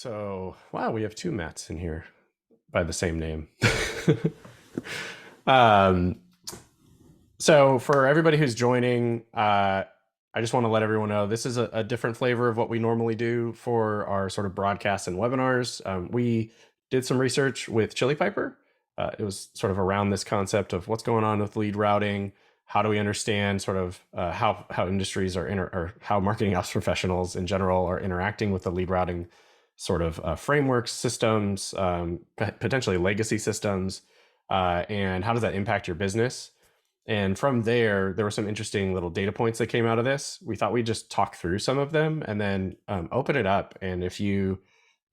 So, wow, we have two Matts in here by the same name. um, so, for everybody who's joining, I just want to let everyone know this is a different flavor of what we normally do for our sort of broadcasts and webinars. We did some research with Chili Piper. It was sort of around this concept of what's going on with lead routing. How do we understand sort of how industries are or how marketing ops professionals in general are interacting with the lead routing sort of frameworks, systems, potentially legacy systems, and how does that impact your business? And from there were some interesting little data points that came out of this. We thought we'd just talk through some of them and then open it up. And if you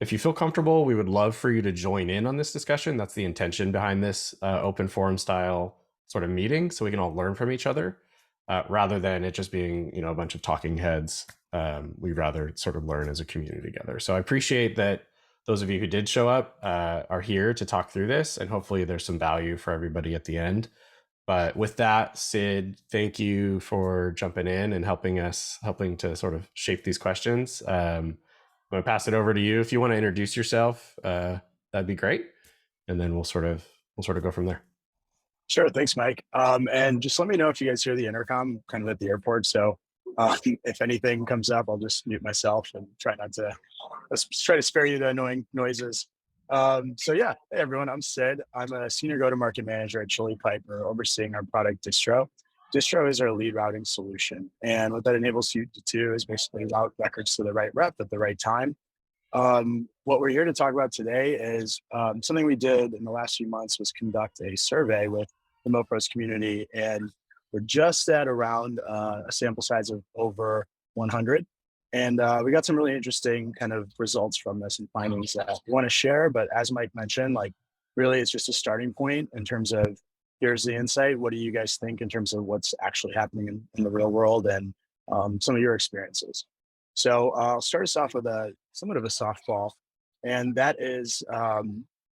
feel comfortable, we would love for you to join in on this discussion. That's the intention behind this open forum style sort of meeting, so we can all learn from each other, rather than it just being a bunch of talking heads. We'd rather sort of learn as a community together. So I appreciate that those of you who did show up are here to talk through this, and hopefully there's some value for everybody at the end. But with that, Sid, thank you for jumping in and helping to sort of shape these questions. I'm going to pass it over to you. If you want to introduce yourself, that'd be great. And then we'll sort of go from there. Sure. Thanks, Mike. And just let me know if you guys hear the intercom kind of at the airport. So if anything comes up, I'll just mute myself and let's try to spare you the annoying noises. So yeah, hey everyone, I'm Sid. I'm a senior go-to-market manager at Chili Piper, overseeing our product Distro. Distro is our lead routing solution. And what that enables you to do is basically route records to the right rep at the right time. What we're here to talk about today is something we did in the last few months was conduct a survey with the MoPros community, and we're just at around a sample size of over 100. And we got some really interesting kind of results from this and findings that we want to share. But as Mike mentioned, like really it's just a starting point in terms of here's the insight. What do you guys think in terms of what's actually happening in the real world and some of your experiences? So I'll start us off with somewhat of a softball, and that is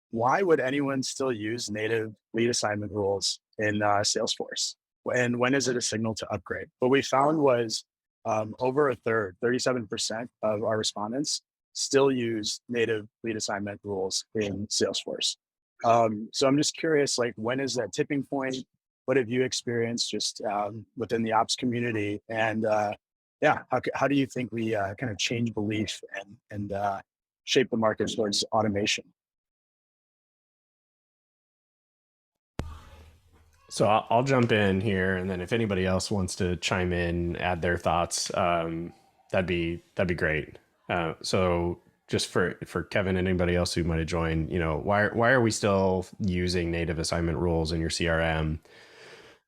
why would anyone still use native lead assignment rules in Salesforce? And when is it a signal to upgrade? What we found was over a third, 37% of our respondents still use native lead assignment rules in Salesforce. So I'm just curious, like, when is that tipping point? What have you experienced just within the ops community? And yeah, how do you think we kind of change belief and shape the market towards automation? So I'll jump in here, and then if anybody else wants to chime in, add their thoughts, that'd be great. So just for Kevin and anybody else who might have joined, why are we still using native assignment rules in your CRM?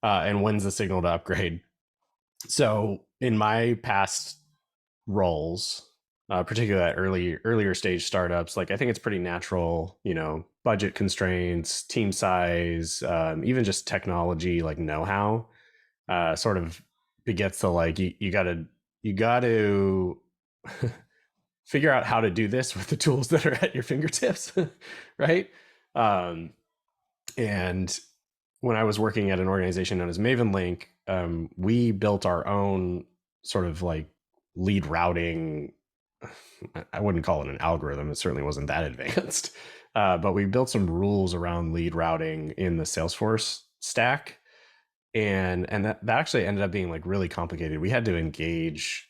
And when's the signal to upgrade? So in my past roles, particularly at earlier stage startups, like I think it's pretty natural, budget constraints, team size, even just technology, like know-how, sort of begets the like you got to figure out how to do this with the tools that are at your fingertips, right? And when I was working at an organization known as MavenLink, we built our own sort of like lead routing. I wouldn't call it an algorithm. It certainly wasn't that advanced. But we built some rules around lead routing in the Salesforce stack. And that actually ended up being like really complicated. We had to engage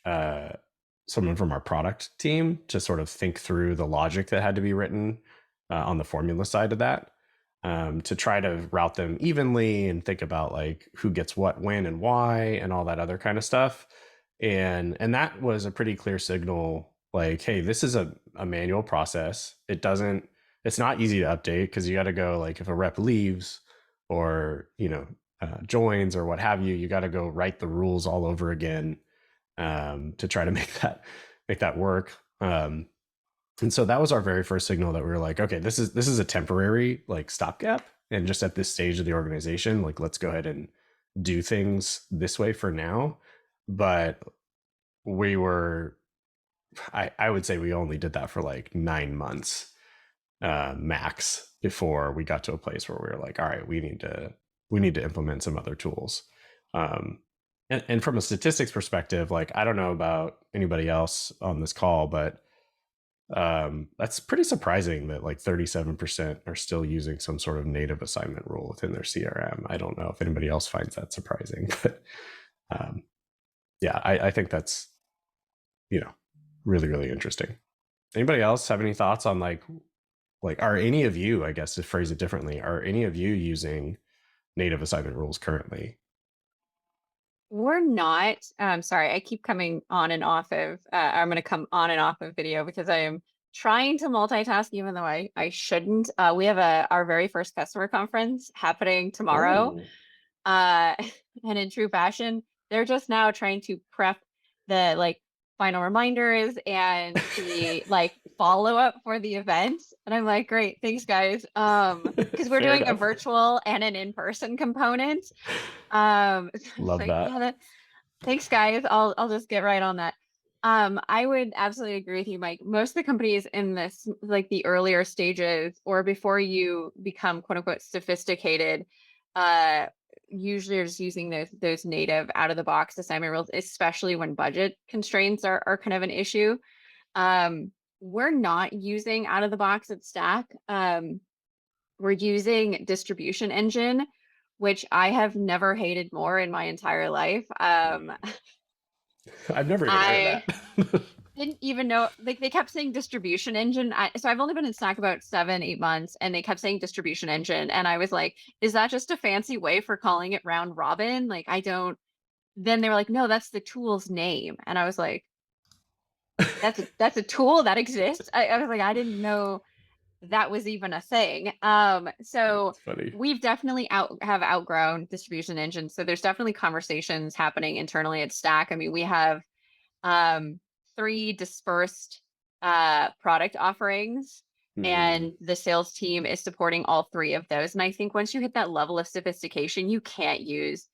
someone from our product team to sort of think through the logic that had to be written on the formula side of that, to try to route them evenly and think about like who gets what, when, and why, and all that other kind of stuff. And that was a pretty clear signal, like, hey, this is a manual process. It's not easy to update because you got to go, like, if a rep leaves or joins or what have you, you got to go write the rules all over again to try to make that work. And so that was our very first signal that we were like, okay, this is a temporary like stopgap, and just at this stage of the organization, like, let's go ahead and do things this way for now. But I would say we only did that for like 9 months max before we got to a place where we were like, all right, we need to implement some other tools. And from a statistics perspective, like, I don't know about anybody else on this call, but That's pretty surprising that like 37% are still using some sort of native assignment rule within their CRM. I don't know if anybody else finds that surprising, but um, yeah, I think that's, really, really interesting. Anybody else have any thoughts on like are any of you, I guess to phrase it differently, are any of you using native assignment rules currently? We're not. Sorry, I keep coming on and off of. I'm going to come on and off of video because I am trying to multitask, even though I shouldn't. We have our very first customer conference happening tomorrow, Oh, uh, and in true fashion, they're just now trying to prep the final reminders and the follow up for the event. And I'm like, great, thanks guys. Because we're fair doing a enough. virtual and an in-person component. It's Love like, that. yeah, thanks, guys. I'll just get right on that. I would absolutely agree with you, Mike. Most of the companies in this, like the earlier stages, or before you become quote unquote sophisticated, uh, usually are just using those native out of the box assignment rules, especially when budget constraints are kind of an issue. We're not using out of the box at Stack. We're using distribution engine, which I have never hated more in my entire life. I've never even heard of I that. didn't even know, like they kept saying distribution engine. So I've only been in Slack about 7, 8 months, and they kept saying distribution engine. And I was like, is that just a fancy way for calling it round robin? Like, I don't, then they were like, no, that's the tool's name. And I was like, that's a tool that exists. I was like, I didn't know that was even a thing. So That's funny. we've definitely have outgrown distribution engines. So there's definitely conversations happening internally at Stack. I mean, we have um, 3 dispersed product offerings, Hmm. and the sales team is supporting all 3 of those. And I think once you hit that level of sophistication, you can't use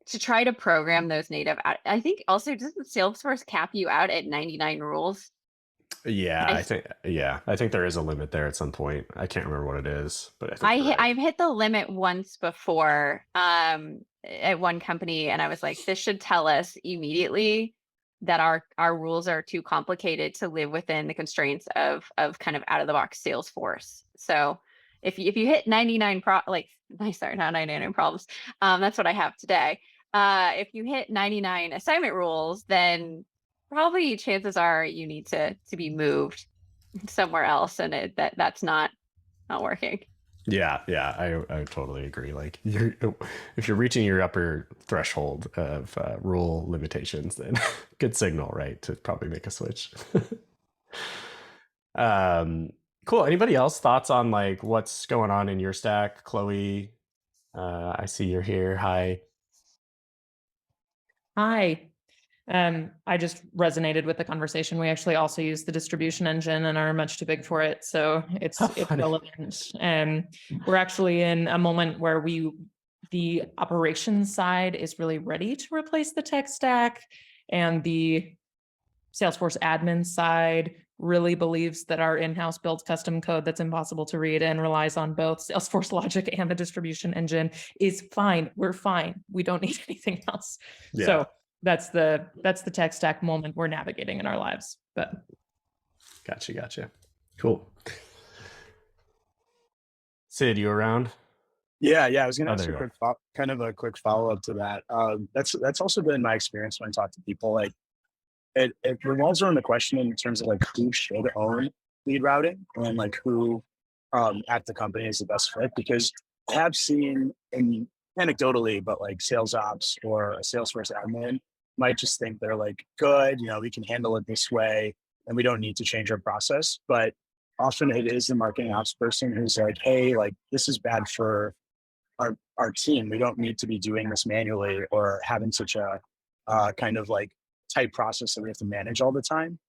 to try to program those native. I think also doesn't Salesforce cap you out at 99 rules? Yeah, I I think there is a limit there at some point. I can't remember what it is, but I think you're right. I've hit the limit once before at one company, and I was like, this should tell us immediately that our rules are too complicated to live within the constraints of kind of out of the box Salesforce. So if you hit 99 sorry, not 99 problems, that's what I have today. If you hit 99 assignment rules, then probably chances are you need to be moved somewhere else, and that's not working. Yeah, yeah, I totally agree. Like if you're reaching your upper threshold of rule limitations, then good signal, right, to probably make a switch. um, cool. Anybody else thoughts on like what's going on in your stack, Chloe? I see you're here. Hi. Hi. I just resonated with the conversation. We actually also use the distribution engine and are much too big for it. So How it's funny. relevant. We're actually in a moment where the operations side is really ready to replace the tech stack, and the Salesforce admin side really believes that our in-house built custom code that's impossible to read and relies on both Salesforce logic and the distribution engine is fine. We're fine. We don't need anything else. Yeah. So that's the tech stack moment we're navigating in our lives. But Gotcha. Cool. Sid, you around? Yeah. I was going to Oh, ask there you a you are. quick, kind of a quick follow up to that. That's also been my experience when I talk to people. Like it revolves around the question in terms of like who should own lead routing and like who at the company is the best fit. Because I have seen, and anecdotally, but like sales ops or a Salesforce admin might just think they're like good, we can handle it this way and we don't need to change our process. But often it is the marketing ops person who's like, hey, like this is bad for our team. We don't need to be doing this manually or having such a kind of like tight process that we have to manage all the time.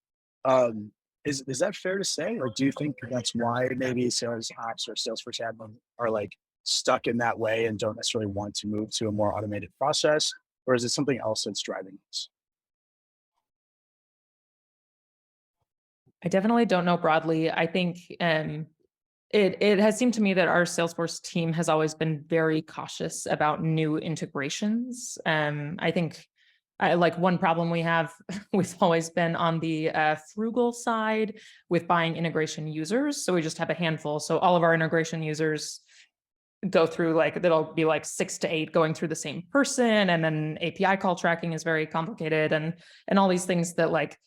Um, is that fair to say? Like, do you think that's why maybe sales ops or Salesforce admin are like stuck in that way and don't necessarily want to move to a more automated process, or is it something else that's driving this? I definitely don't know broadly. I think it has seemed to me that our Salesforce team has always been very cautious about new integrations. I think like one problem we have, we've always been on the frugal side with buying integration users. So we just have a handful. So all of our integration users go through like, there'll be like 6 to 8 going through the same person. And then API call tracking is very complicated, and all these things that like,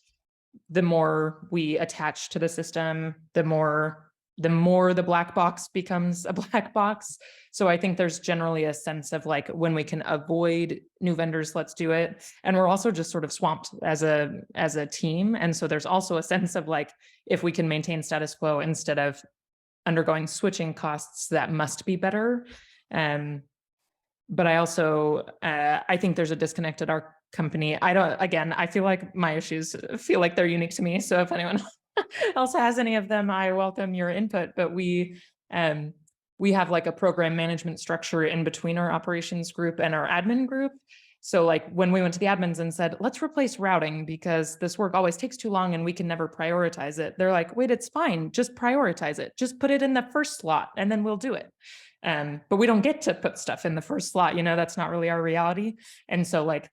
the more we attach to the system, the more the black box becomes a black box. So I think there's generally a sense of like, when we can avoid new vendors, let's do it. And we're also just sort of swamped as a team. And so there's also a sense of like, if we can maintain status quo instead of undergoing switching costs, that must be better. But I also, I think there's a disconnect at our company. I feel like my issues feel like they're unique to me. So if anyone else has any of them, I welcome your input. But we have like a program management structure in between our operations group and our admin group. So like when we went to the admins and said, let's replace routing because this work always takes too long and we can never prioritize it. They're like, wait, it's fine. Just prioritize it. Just put it in the first slot and then we'll do it. But we don't get to put stuff in the first slot. That's not really our reality. And so like,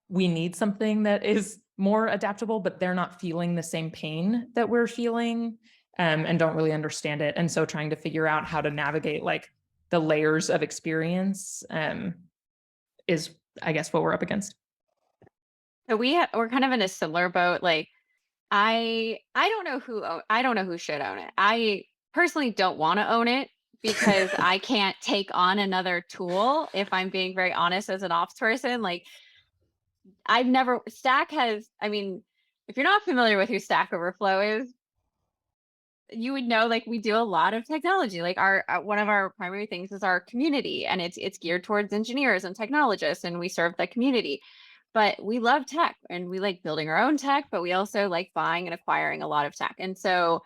we need something that is more adaptable, but they're not feeling the same pain that we're feeling, and don't really understand it. And so trying to figure out how to navigate like the layers of experience is, I guess, what we're up against. So we're kind of in a similar boat. Like I don't know who should own it. I personally don't want to own it because I can't take on another tool. If I'm being very honest, as an ops person, like Stack has, if you're not familiar with who Stack Overflow is, you would know, like, we do a lot of technology. Like one of our primary things is our community, and it's geared towards engineers and technologists, and we serve the community. But we love tech and we like building our own tech, but we also like buying and acquiring a lot of tech. And so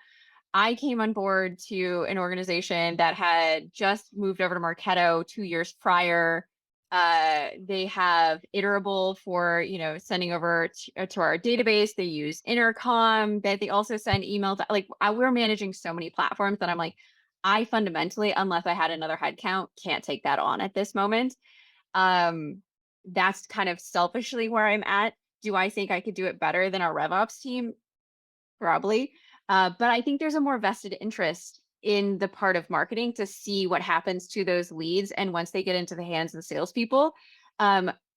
I came on board to an organization that had just moved over to Marketo 2 years prior. They have Iterable for, sending over to our database. They use Intercom. They also send emails. Like we're managing so many platforms that I'm like, I fundamentally, unless I had another headcount, can't take that on at this moment. That's kind of selfishly where I'm at. Do I think I could do it better than our RevOps team? Probably. But I think there's a more vested interest in the part of marketing to see what happens to those leads. And once they get into the hands of the salespeople,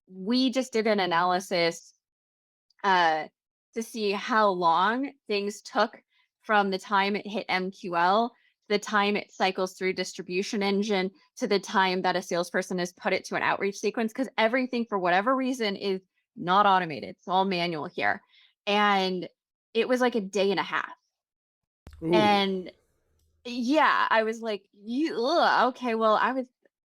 we just did an analysis to see how long things took from the time it hit MQL, the time it cycles through distribution engine, to the time that a salesperson has put it to an outreach sequence, because everything, for whatever reason, is not automated. It's all manual here. And it was like a day and a half. Ooh. And yeah, I was like, okay, well,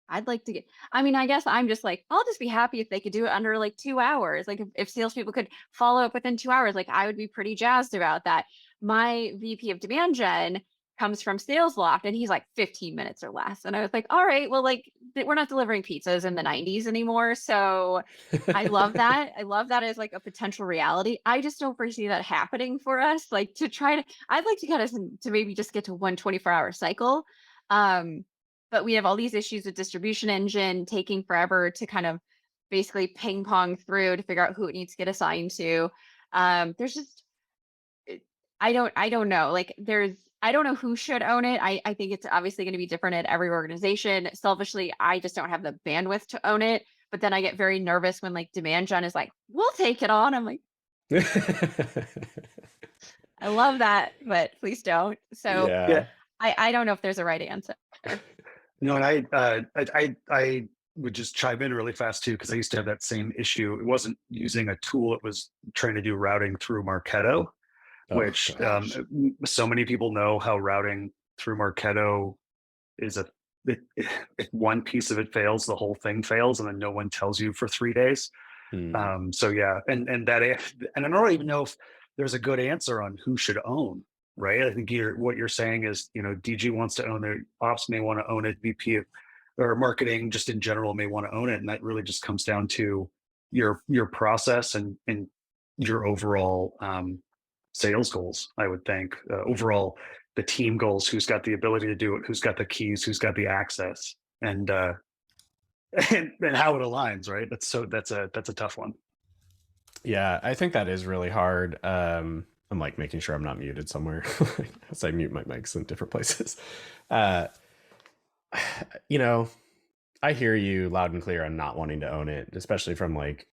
I'd like to get, I guess I'm just like, I'll just be happy if they could do it under like 2 hours. Like if salespeople could follow up within 2 hours, like I would be pretty jazzed about that. My VP of demand gen comes from SalesLoft, and he's like 15 minutes or less. And I was like, all right, well, like we're not delivering pizzas in the 90s anymore. So I love that. I love that as like a potential reality. I just don't foresee that happening for us. Like I'd like to get us to maybe just get to 1 24-hour cycle. But we have all these issues with distribution engine taking forever to kind of basically ping pong through to figure out who it needs to get assigned to. There's just, I don't know. Like I don't know who should own it. I think it's obviously going to be different at every organization. Selfishly, I just don't have the bandwidth to own it. But then I get very nervous when like demand gen is like, we'll take it on. I'm like, I love that, but please don't. So Yeah. I don't know if there's a right answer. No, and I would just chime in really fast too, because I used to have that same issue. It wasn't using a tool; it was trying to do routing through Marketo, which so many people know how routing through Marketo is if one piece of it fails, the whole thing fails, and then no one tells you for 3 days. So yeah, and I don't even know if there's a good answer on who should own. Right. I think what you're saying is, DG wants to own it, ops may want to own it, VP or marketing just in general may want to own it. And that really just comes down to your process and your overall sales goals, I would think. Overall, the team goals, who's got the ability to do it, who's got the keys, who's got the access, and how it aligns, right? That's a tough one. Yeah, I think that is really hard. I'm like making sure I'm not muted somewhere as I mute my mics in different places. Uh, you know, I hear you loud and clear on not wanting to own it, especially from like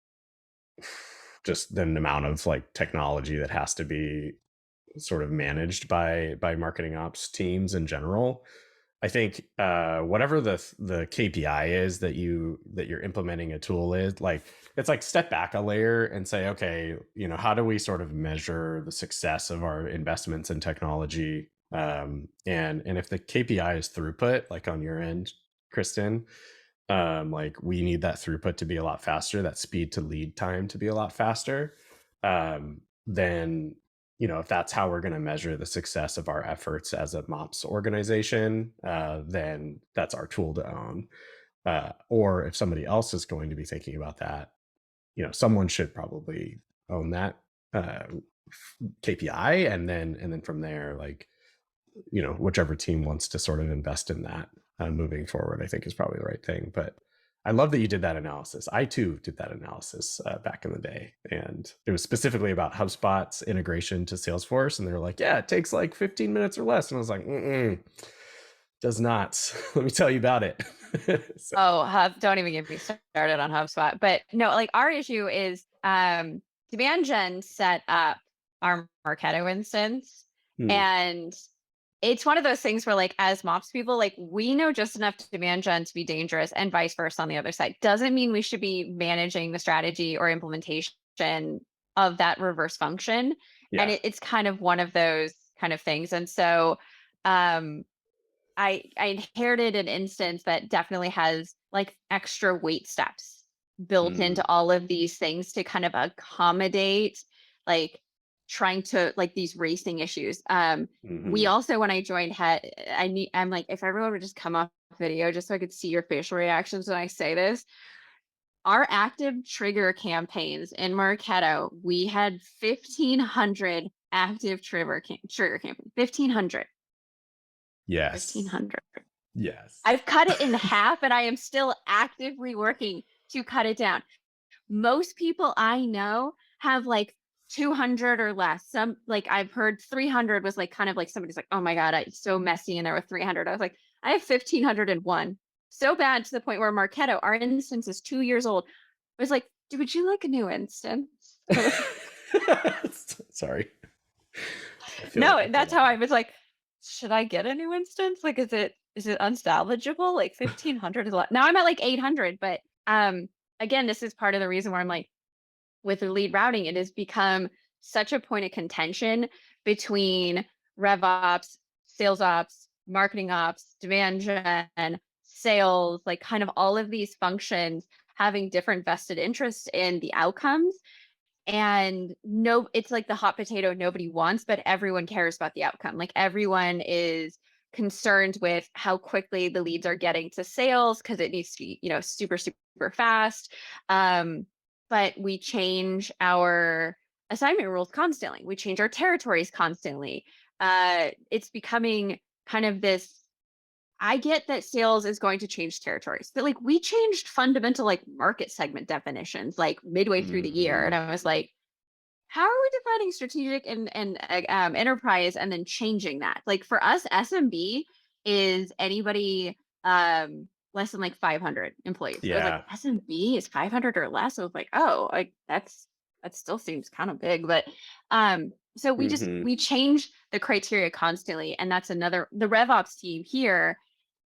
just the amount of like technology that has to be sort of managed by marketing ops teams in general. I think whatever the KPI is that you're implementing a tool is, like, it's like step back a layer and say, okay, how do we sort of measure the success of our investments in technology? And if the KPI is throughput, like on your end, Kristen, like we need that throughput to be a lot faster, that speed to lead time to be a lot faster. Then if that's how we're going to measure the success of our efforts as a MOPS organization, then that's our tool to own. Or if somebody else is going to be thinking about that, someone should probably own that KPI, and then from there, like, whichever team wants to sort of invest in that moving forward, I think is probably the right thing. But I love that you did that analysis. I too did that analysis back in the day, and it was specifically about HubSpot's integration to Salesforce. And they were like, yeah, it takes like 15 minutes or less. And I was like, does not. Let me tell you about it. So. Oh, don't even get me started on HubSpot. But no, like our issue is Demand Gen set up our Marketo instance. And it's one of those things where, like, as MOPS people, like, we know just enough Demand Gen to be dangerous, and vice versa on the other side. Doesn't mean we should be managing the strategy or implementation of that reverse function. Yeah. And it's kind of one of those kind of things. And so I inherited an instance that definitely has like extra wait steps built into all of these things to kind of accommodate like trying to like these racing issues. We also, when I joined, I'm like, if everyone would just come off video just so I could see your facial reactions when I say this. Our active trigger campaigns in Marketo, we had 1,500 active trigger campaigns. 1,500. Yes. 1,500. Yes. I've cut it in half, and I am still actively working to cut it down. Most people I know have like 200 or less. Some, like, I've heard 300 was like kind of like somebody's like, oh my God, it's so messy in there with 300. I was like, I have 1,501. So bad to the point where Marketo, our instance is 2 years old. I was like, would you like a new instance? Sorry. No, that's how I was like, should I get a new instance? Like, is it unsalvageable? Like 1,500 is a lot. Now I'm at like 800, but again, this is part of the reason where I'm like, with the lead routing, it has become such a point of contention between rev ops, sales ops, marketing ops, demand gen, sales, like kind of all of these functions having different vested interests in the outcomes. And no, it's like the hot potato nobody wants, but everyone cares about the outcome. Like everyone is concerned with how quickly the leads are getting to sales because it needs to be, super, super fast. But we change our assignment rules constantly. We change our territories constantly. It's becoming kind of this. I get that sales is going to change territories, but like we changed fundamental like market segment definitions like midway through the year. And I was like, how are we defining strategic and enterprise and then changing that? Like for us, SMB is anybody less than like 500 employees. Yeah. I was like, SMB is 500 or less. I was like, oh, like that still seems kind of big, but so we just we change the criteria constantly, and that's another. The RevOps team here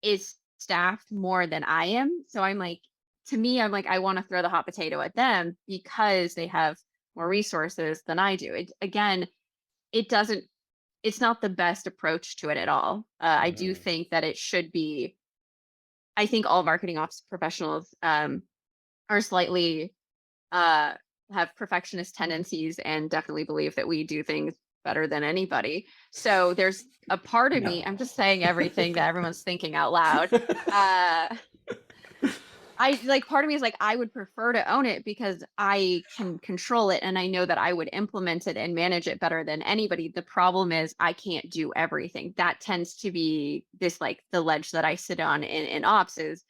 is staffed more than I am, so I'm like, to me, I'm like, I want to throw the hot potato at them because they have more resources than I do. It's not the best approach to it at all. I do think that it should be. I think all marketing ops professionals are slightly have perfectionist tendencies and definitely believe that we do things better than anybody. So there's a part of me, I'm just saying everything that everyone's thinking out loud. I like, part of me is like, I would prefer to own it because I can control it and I know that I would implement it and manage it better than anybody. The problem is I can't do everything. That tends to be this, like the ledge that I sit on in ops is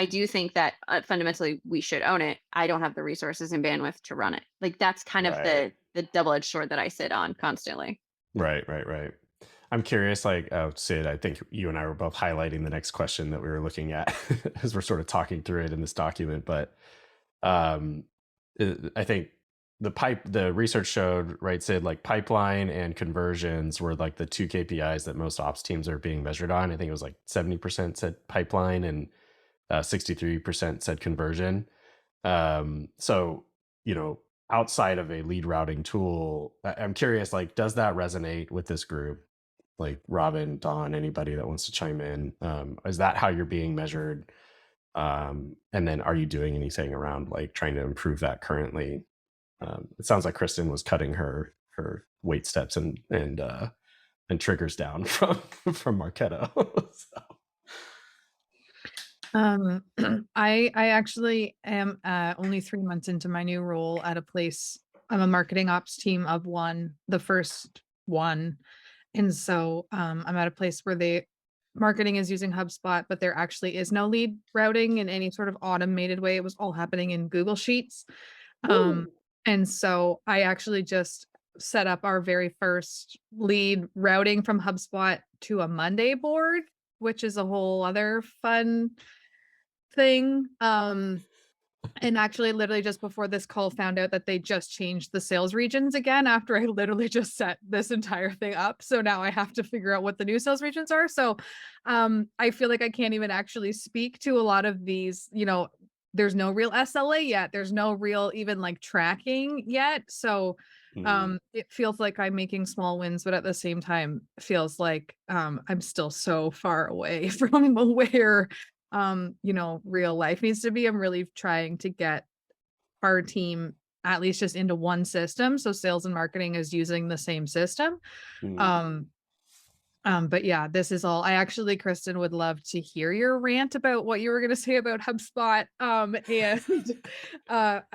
I do think that fundamentally we should own it. I don't have the resources and bandwidth to run it. Like that's kind of Right. the double-edged sword that I sit on constantly. Right, right, right. I'm curious, like, oh, Sid, I think you and I were both highlighting the next question that we were looking at as we're sort of talking through it in this document. But um, I think the research showed, right, Sid, like pipeline and conversions were like the two KPIs that most ops teams are being measured on. I think it was like 70% said pipeline and 63% said conversion. So, outside of a lead routing tool, I'm curious, like, does that resonate with this group? Like Robin, Don, anybody that wants to chime in? Is that how you're being measured? And then are you doing anything around like trying to improve that currently? It sounds like Kristen was cutting her weight steps and triggers down from Marketo. So, I actually am only 3 months into my new role at a place. I'm a marketing ops team of one, the first one. And so I'm at a place where marketing is using HubSpot, but there actually is no lead routing in any sort of automated way. It was all happening in Google Sheets. And so I actually just set up our very first lead routing from HubSpot to a Monday board, which is a whole other fun thing. And actually literally just before this call found out that they just changed the sales regions again after I literally just set this entire thing up. So now I have to figure out what the new sales regions are. So I feel like I can't even actually speak to a lot of these, there's no real SLA yet. There's no real even like tracking yet. So it feels like I'm making small wins, but at the same time feels like I'm still so far away from where real life needs to be. I'm really trying to get our team at least just into one system. So sales and marketing is using the same system. But yeah, this is all. I actually, Kristen, would love to hear your rant about what you were going to say about HubSpot. And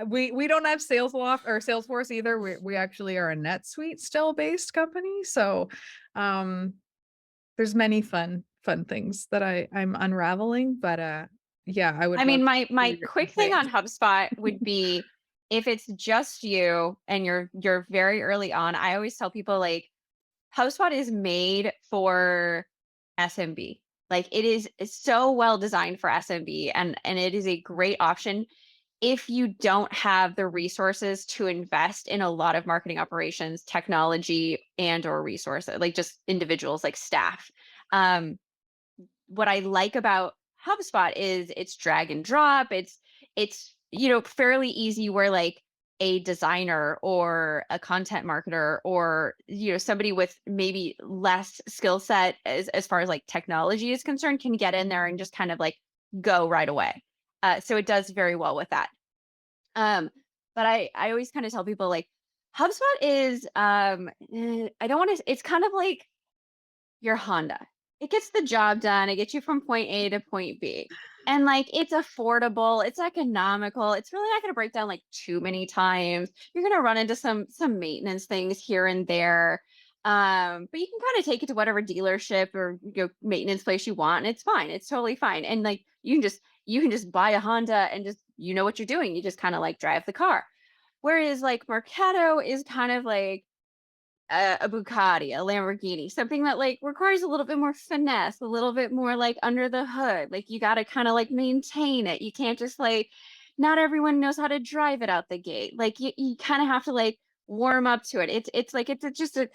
we don't have Salesloft or Salesforce either. We actually are a NetSuite still based company. So there's many fun things that I'm unraveling. But yeah, I would. I mean, my your quick thing rant. on HubSpot would be if it's just you and you're very early on. I always tell people like HubSpot is made for SMB. Like it is so well designed for SMB and it is a great option if you don't have the resources to invest in a lot of marketing operations, technology or resources, like just individuals like staff. What I like about HubSpot is it's drag and drop. It's fairly easy where like a designer or a content marketer or somebody with maybe less skill set as far as like technology is concerned can get in there and just kind of like go right away. So it does very well with that. But I always kind of tell people like HubSpot is I don't want to, it's kind of like your Honda. It gets the job done. It gets you from point A to point B. And like it's affordable, it's economical. It's really not going to break down like too many times. You're going to run into some maintenance things here and there. But you can kind of take it to whatever dealership or maintenance place you want, and it's fine. It's totally fine. And like you can just buy a Honda and just what you're doing. You just kind of like drive the car. Whereas like Marketo is kind of like a Bugatti, a Lamborghini, something that like requires a little bit more finesse, a little bit more like under the hood. Like you got to kind of like maintain it. You can't just like, not everyone knows how to drive it out the gate. Like you kind of have to like warm up to it. It's like, it's just a,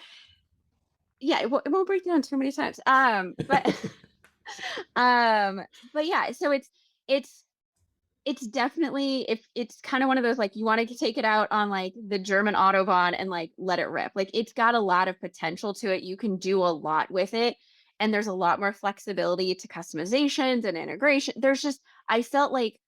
yeah, it won't break down too many times. But yeah, so it's definitely, if it's kind of one of those like you want to take it out on like the German Autobahn and like let it rip. Like it's got a lot of potential to it. You can do a lot with it, and there's a lot more flexibility to customizations and integration. I felt like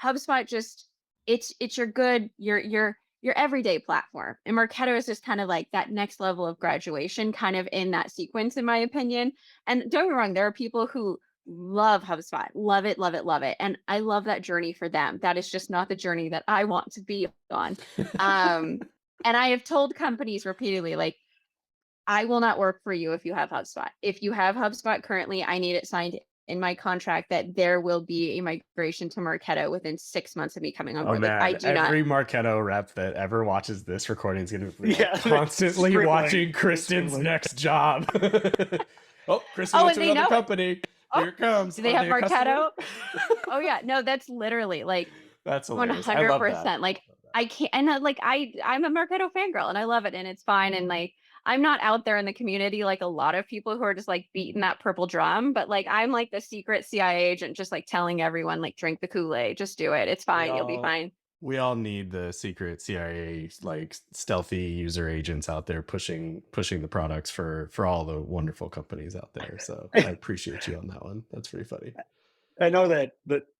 HubSpot just it's your everyday platform, and Marketo is just kind of like that next level of graduation, kind of in that sequence, in my opinion. And don't get me wrong, there are people who love HubSpot, love it, love it, love it. And I love that journey for them. That is just not the journey that I want to be on. And I have told companies repeatedly, like, I will not work for you if you have HubSpot. If you have HubSpot currently, I need it signed in my contract that there will be a migration to Marketo within 6 months of me coming on Oh board. Like, I man, do not. every Marketo rep that ever watches this recording is going to be like, Yeah, constantly scribbling, watching Kristen's scribbling. next job. Oh, Kristen Oh, went and to they another know it. company. Oh, Here it comes. do they Are have a customer? Marketo? Oh yeah, no, that's literally like That's hilarious. I love that. 100%. Like I can't, and like I'm a Marketo fangirl and I love it and it's fine. And like I'm not out there in the community like a lot of people who are just like beating that purple drum, but like I'm like the secret CIA agent, just like telling everyone like drink the Kool-Aid, just do it. It's fine. You'll be fine. We all need the secret CIA like stealthy user agents out there pushing the products for all the wonderful companies out there. So I appreciate you on that one. That's pretty funny. I know that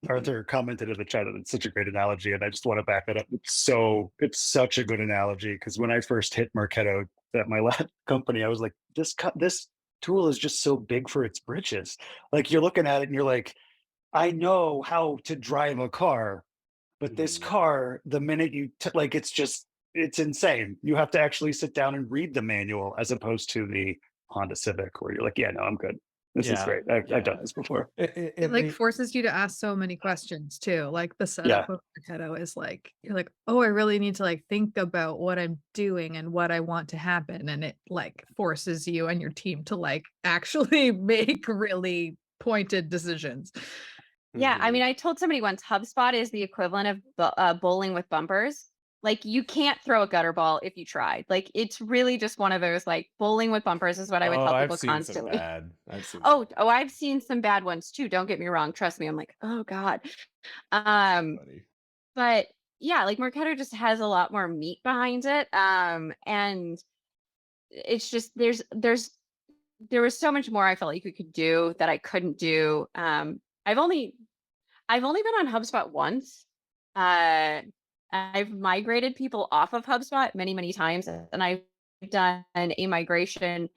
Arthur commented in the chat that it's such a great analogy, and I just want to back that up. It's such a good analogy because when I first hit Marketo at my last company, I was like, this tool is just so big for its britches. Like you're looking at it and you're like, I know how to drive a car, but this car, the minute like, it's insane. You have to actually sit down and read the manual as opposed to the Honda Civic where you're like, yeah, no, I'm good. This is great. I've done this before. It like forces you to ask so many questions too. Like the setup of Marketo is like, you're like, oh, I really need to like think about what I'm doing and what I want to happen. And it like forces you and your team to like actually make really pointed decisions. Yeah, I mean, I told somebody once HubSpot is the equivalent of bowling with bumpers. Like you can't throw a gutter ball if you tried. Like it's really just one of those like bowling with bumpers is what I would tell people constantly. I've seen some bad ones too. Don't get me wrong. Trust me. I'm like, oh God. But yeah, like Marketo just has a lot more meat behind it. And it's just there was so much more I felt like we could do that I couldn't do. I've only been on HubSpot once. I've migrated people off of HubSpot many, many times, and I've done a migration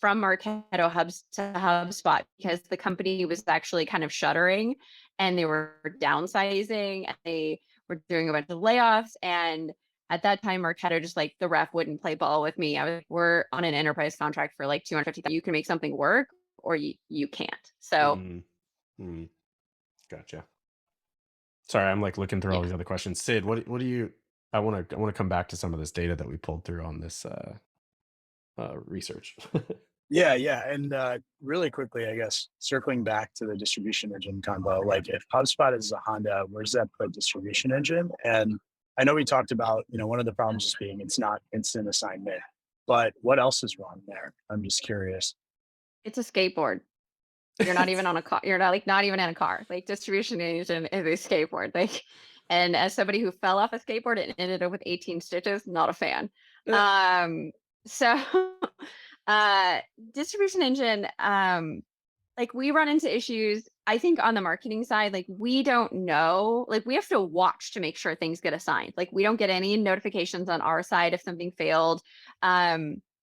from Marketo Hubs to HubSpot because the company was actually kind of shuttering and they were downsizing and they were doing a bunch of layoffs. And at that time, Marketo just like the rep wouldn't play ball with me. I was like, we're on an enterprise contract for like $250,000. You can make something work or you can't. So Gotcha. Sorry, I'm like looking through all these other questions. Sid, what do you? I want to come back to some of this data that we pulled through on this research. Yeah, and really quickly, I guess circling back to the distribution engine combo, like if HubSpot is a Honda, where's that put distribution engine? And I know we talked about one of the problems just being it's not instant assignment, but what else is wrong there? I'm just curious. It's a skateboard. You're not even on a car. You're not even in a car. Like distribution engine is a skateboard. Like, and as somebody who fell off a skateboard and ended up with 18 stitches, not a fan. So distribution engine, like we run into issues, I think on the marketing side, like we don't know, like we have to watch to make sure things get assigned. Like we don't get any notifications on our side if something failed.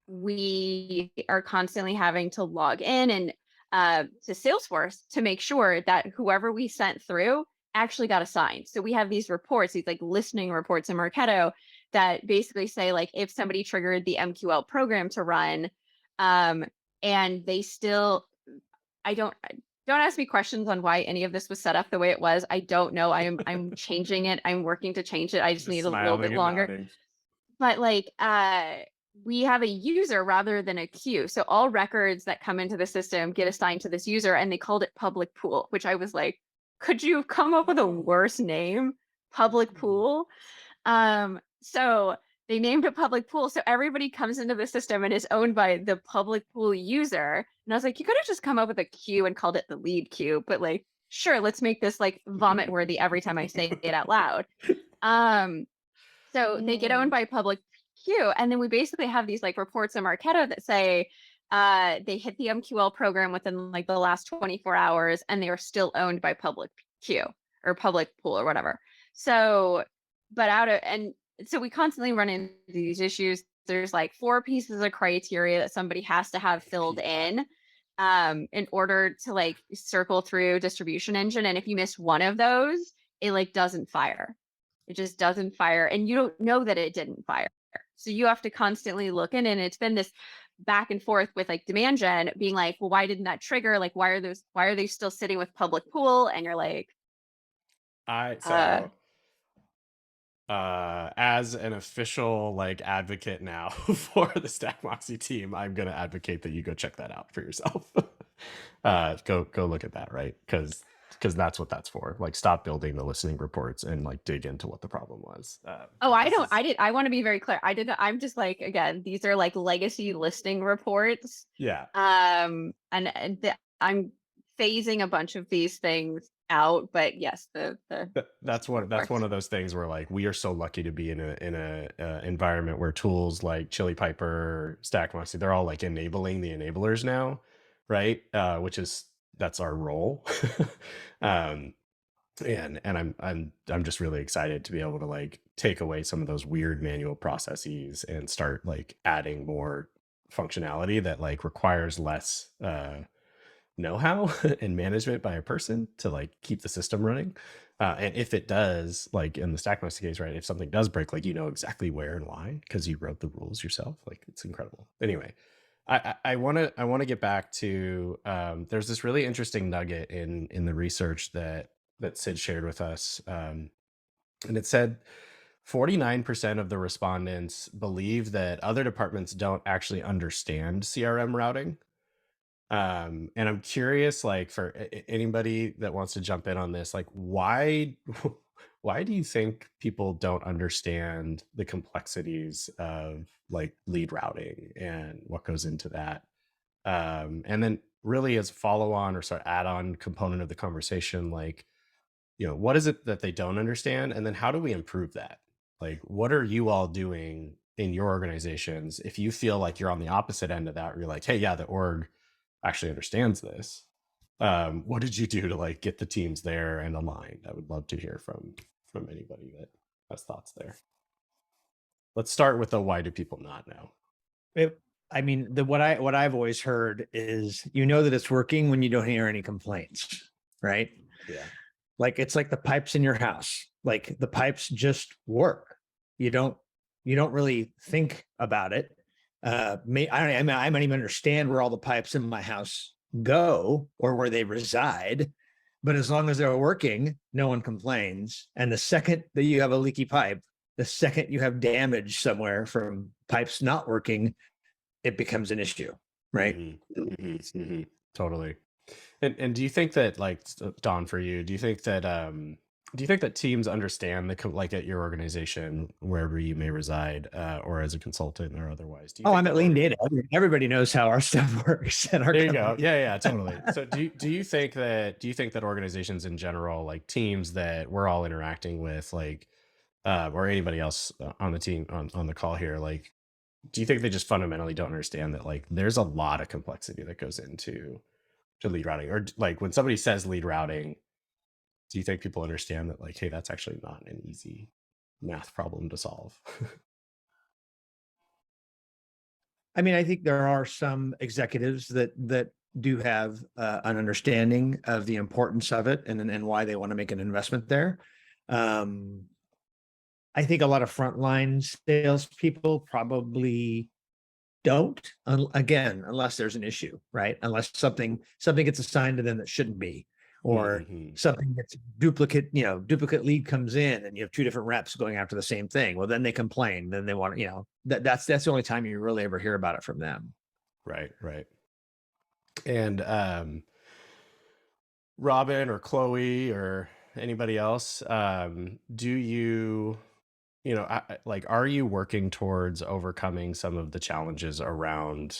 We are constantly having to log in and to Salesforce to make sure that whoever we sent through actually got assigned. So we have these reports, these like listening reports in Marketo that basically say like if somebody triggered the MQL program to run, and they still, don't ask me questions on why any of this was set up the way it was. I don't know. I'm changing it. I'm working to change it. I just need a little bit longer. But like we have a user rather than a queue. So all records that come into the system get assigned to this user, and they called it public pool, which I was like, could you come up with a worse name? Public pool. So they named it public pool. So everybody comes into the system and is owned by the public pool user. And I was like, you could have just come up with a queue and called it the lead queue, but like, sure, let's make this like vomit worthy every time I say it out loud. So they get owned by public queue. And then we basically have these like reports in Marketo that say they hit the MQL program within like the last 24 hours and they are still owned by public queue or public pool or whatever. So, so we constantly run into these issues. There's like 4 pieces of criteria that somebody has to have filled in order to like circle through distribution engine. And if you miss one of those, it like doesn't fire. It just doesn't fire. And you don't know that it didn't fire. So you have to constantly look in, and it's been this back and forth with like demand gen being like, well, why didn't that trigger? Like, why are they still sitting with public pool? And you're like, uh, As an official like advocate now for the Stack Moxie team, I'm gonna advocate that you go check that out for yourself. Go look at that, right? Because that's what that's for. Like, stop building the listening reports and like dig into what the problem was. oh, This is- I want to be very clear. I'm just like, again, these are like legacy listing reports. yeah. I'm phasing a bunch of these things out, but yes, That's one of those things where like we are so lucky to be in a environment where tools like Chili Piper, Stack Moxie, they're all like enabling the enablers now, right? That's our role. um, and I'm just really excited to be able to like take away some of those weird manual processes and start like adding more functionality that like requires less know-how and management by a person to like keep the system running. And if it does, like in the Stack Moxie case, right, if something does break, like you know exactly where and why because you wrote the rules yourself. Like, it's incredible. Anyway, I want to get back to there's this really interesting nugget in the research that Sid shared with us, and it said 49% of the respondents believe that other departments don't actually understand CRM routing. And I'm curious, like, for anybody that wants to jump in on this, like, why why do you think people don't understand the complexities of like lead routing and what goes into that? And then really as a follow on or sort of add on component of the conversation, like, what is it that they don't understand? And then how do we improve that? Like, what are you all doing in your organizations if you feel like you're on the opposite end of that, where you're like, hey, yeah, the org actually understands this? What did you do to like get the teams there and aligned? I would love to hear from anybody that has thoughts there. Let's start with the why do people not know? I mean, what I've always heard is that it's working when you don't hear any complaints, right? Yeah. Like, it's like the pipes in your house. Like, the pipes just work. You don't really think about it. I might even understand where all the pipes in my house go or where they reside, but as long as they're working, no one complains. And the second that you have a leaky pipe, the second you have damage somewhere from pipes not working, it becomes an issue, right? Totally. And do you think that, like, Don, for you, do you think that teams understand like at your organization, wherever you may reside, or as a consultant or otherwise? I'm at Lean Data. Everybody knows how our stuff works. There you go. Yeah, totally. So do you think that organizations in general, like teams that we're all interacting with, like, or anybody else on the team on the call here, like, do you think they just fundamentally don't understand that like there's a lot of complexity that goes into lead routing? Or like when somebody says lead routing, do you think people understand that like, hey, that's actually not an easy math problem to solve? I mean, I think there are some executives that do have an understanding of the importance of it and why they want to make an investment there. I think a lot of frontline salespeople probably don't, again, unless there's an issue, right? Unless something gets assigned to them that shouldn't be, or something that's duplicate lead comes in and you have two different reps going after the same thing. Well, then they complain. Then they want, that's the only time you really ever hear about it from them. Right. And Robin or Chloe or anybody else, do you are you working towards overcoming some of the challenges around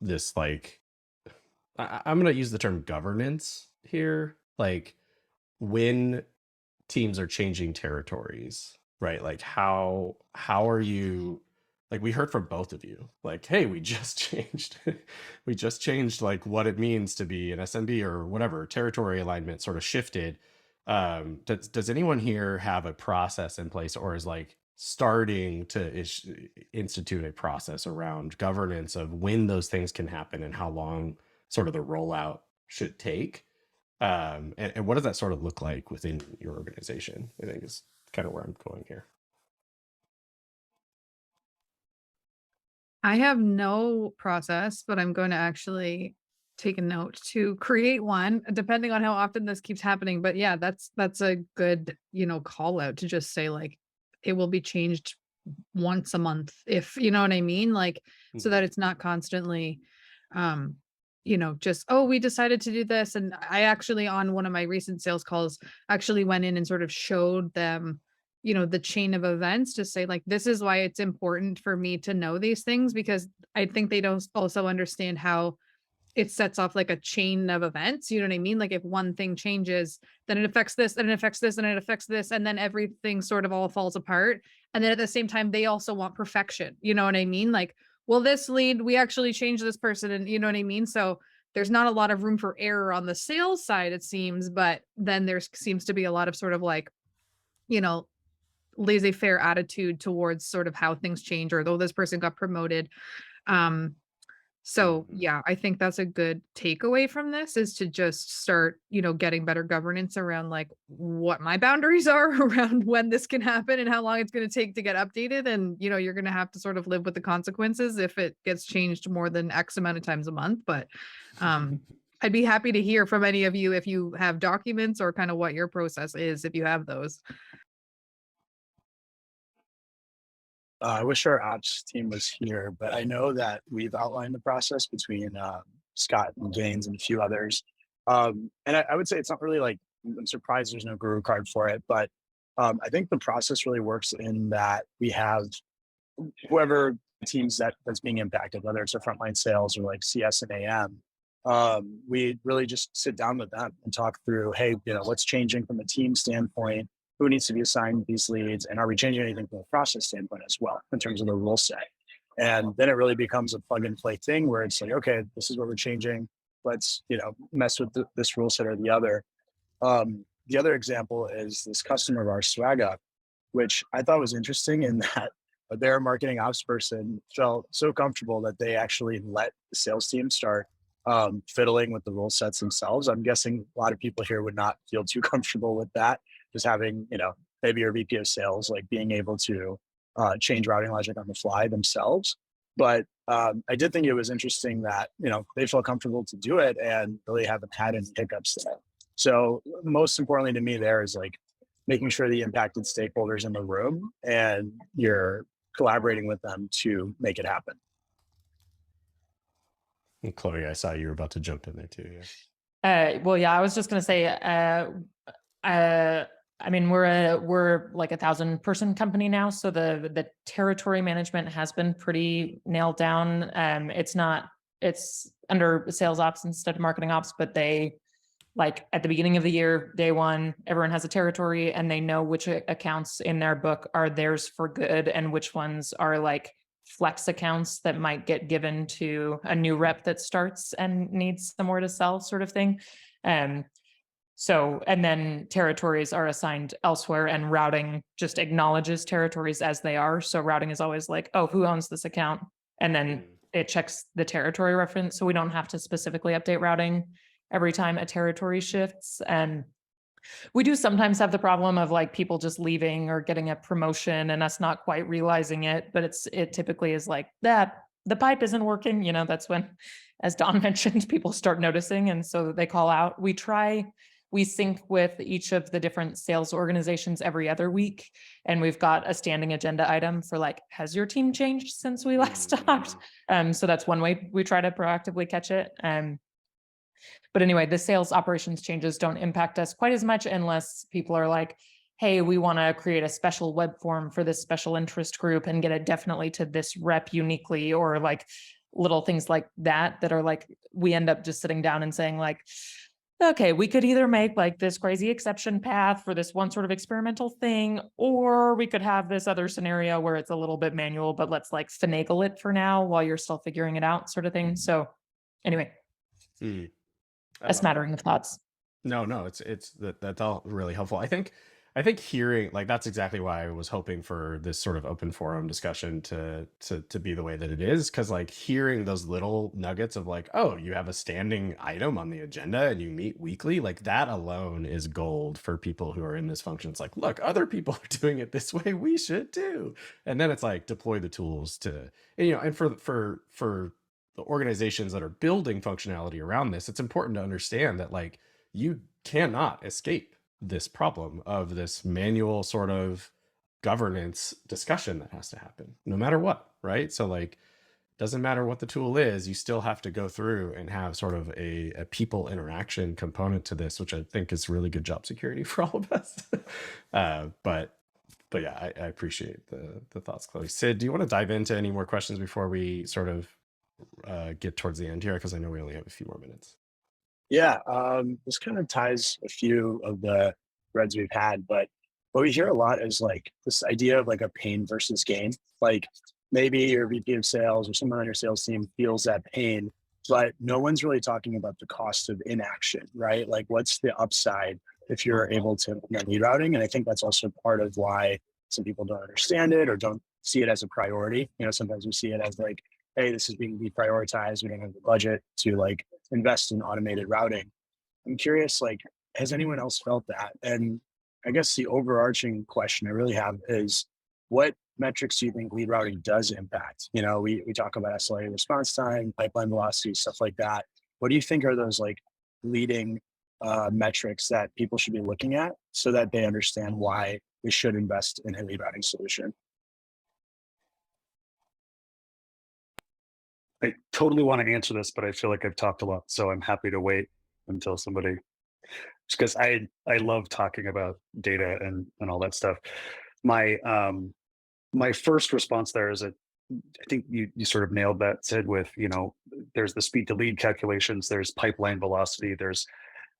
this, like, I'm going to use the term governance here, like when teams are changing territories, right? Like how are you, like, we heard from both of you, like, hey, we just changed like what it means to be an SMB or whatever, territory alignment sort of shifted. Does anyone here have a process in place, or is like starting to institute a process around governance of when those things can happen and how long sort of the rollout should take? And what does that sort of look like within your organization? I think is kind of where I'm going here. I have no process, but I'm going to actually take a note to create one, depending on how often this keeps happening. But yeah, that's a good, call out to just say like it will be changed once a month, if you know what I mean, like so that Mhm. it's not constantly um just, oh, we decided to do this. And I actually, on one of my recent sales calls, actually went in and sort of showed them, the chain of events, to say like, this is why it's important for me to know these things, because I think they don't also understand how it sets off like a chain of events. You know what I mean? Like if one thing changes, then it affects this, and it affects this, and it affects this, and then everything sort of all falls apart. And then at the same time, they also want perfection. You know what I mean? Like, well, this lead, we actually changed this person, and you know what I mean? So there's not a lot of room for error on the sales side, it seems, but then there seems to be a lot of sort of like, you know, laissez-faire attitude towards sort of how things change, or though this person got promoted. Um, so Mhm. yeah, I think that's a good takeaway from this, is to just start, getting better governance around like what my boundaries are around when this can happen and how long it's going to take to get updated. And, you're going to have to sort of live with the consequences if it gets changed more than X amount of times a month. But I'd be happy to hear from any of you if you have documents, or kind of what your process is, if you have those. I wish our ops team was here, but I know that we've outlined the process between Scott and Gaines and a few others. And I would say it's not really like, I'm surprised there's no guru card for it, but I think the process really works in that we have whoever teams that's being impacted, whether it's a frontline sales or like CS and AM. We really just sit down with them and talk through, hey, what's changing from a team standpoint, who needs to be assigned these leads, and are we changing anything from a process standpoint as well in terms of the rule set? And then it really becomes a plug and play thing where it's like, okay, this is what we're changing. Let's mess with this rule set or the other. The other example is this customer of ours, Swag Up, which I thought was interesting in that their marketing ops person felt so comfortable that they actually let the sales team start fiddling with the rule sets themselves. I'm guessing a lot of people here would not feel too comfortable with that. Just having, maybe your VP of sales, like being able to change routing logic on the fly themselves. But I did think it was interesting that, they felt comfortable to do it and really haven't had any hiccups there. So most importantly to me there is like making sure the impacted stakeholders in the room and you're collaborating with them to make it happen. And Chloe, I saw you were about to jump in there too. Well, yeah, I was just going to say, I mean, we're like 1,000-person company now, so the territory management has been pretty nailed down. It's under sales ops instead of marketing ops, but they, like at the beginning of the year, day one, everyone has a territory and they know which accounts in their book are theirs for good and which ones are like flex accounts that might get given to a new rep that starts and needs somewhere to sell, sort of thing. So, and then territories are assigned elsewhere, and routing just acknowledges territories as they are. So routing is always like, oh, who owns this account? And then it checks the territory reference. So we don't have to specifically update routing every time a territory shifts. And we do sometimes have the problem of like people just leaving or getting a promotion and us not quite realizing it, but it typically is like that the pipe isn't working. That's when, as Don mentioned, people start noticing. And so they call out. We sync with each of the different sales organizations every other week. And we've got a standing agenda item for like, has your team changed since we last talked? So that's one way we try to proactively catch it. But anyway, the sales operations changes don't impact us quite as much unless people are like, hey, we want to create a special web form for this special interest group and get it definitely to this rep uniquely, or like little things like that are like, we end up just sitting down and saying like, okay, we could either make like this crazy exception path for this one sort of experimental thing, or we could have this other scenario where it's a little bit manual, but let's like finagle it for now while you're still figuring it out, sort of thing. So anyway, a smattering of thoughts. No, it's that's all really helpful. I think I think hearing, like, that's exactly why I was hoping for this sort of open forum discussion to be the way that it is, because like hearing those little nuggets of like, oh, you have a standing item on the agenda and you meet weekly, like that alone is gold for people who are in this function. It's like, look, other people are doing it this way, we should too. And then it's like deploy the tools to, and, and for the organizations that are building functionality around this, it's important to understand that like you cannot escape this problem of this manual sort of governance discussion that has to happen no matter what, right? So like, doesn't matter what the tool is, you still have to go through and have sort of a people interaction component to this, which I think is really good job security for all of us. But yeah, I appreciate the thoughts, Chloe. Sid, do you want to dive into any more questions before we sort of get towards the end here? Because I know we only have a few more minutes. Yeah, this kind of ties a few of the threads we've had, but what we hear a lot is like this idea of like a pain versus gain. Like maybe your VP of sales or someone on your sales team feels that pain, but no one's really talking about the cost of inaction, right? Like what's the upside if you're able to implement lead routing? And I think that's also part of why some people don't understand it or don't see it as a priority. Sometimes we see it as like, hey, this is being deprioritized. We don't have the budget to like invest in automated routing. I'm curious, like, has anyone else felt that? And I guess the overarching question I really have is, what metrics do you think lead routing does impact? We talk about SLA response time, pipeline velocity, stuff like that. What do you think are those like leading metrics that people should be looking at so that they understand why we should invest in a lead routing solution? I totally want to answer this, but I feel like I've talked a lot, so I'm happy to wait until somebody, just because I love talking about data and all that stuff. My my first response there is I think you sort of nailed that, Sid, with there's the speed to lead calculations, there's pipeline velocity, there's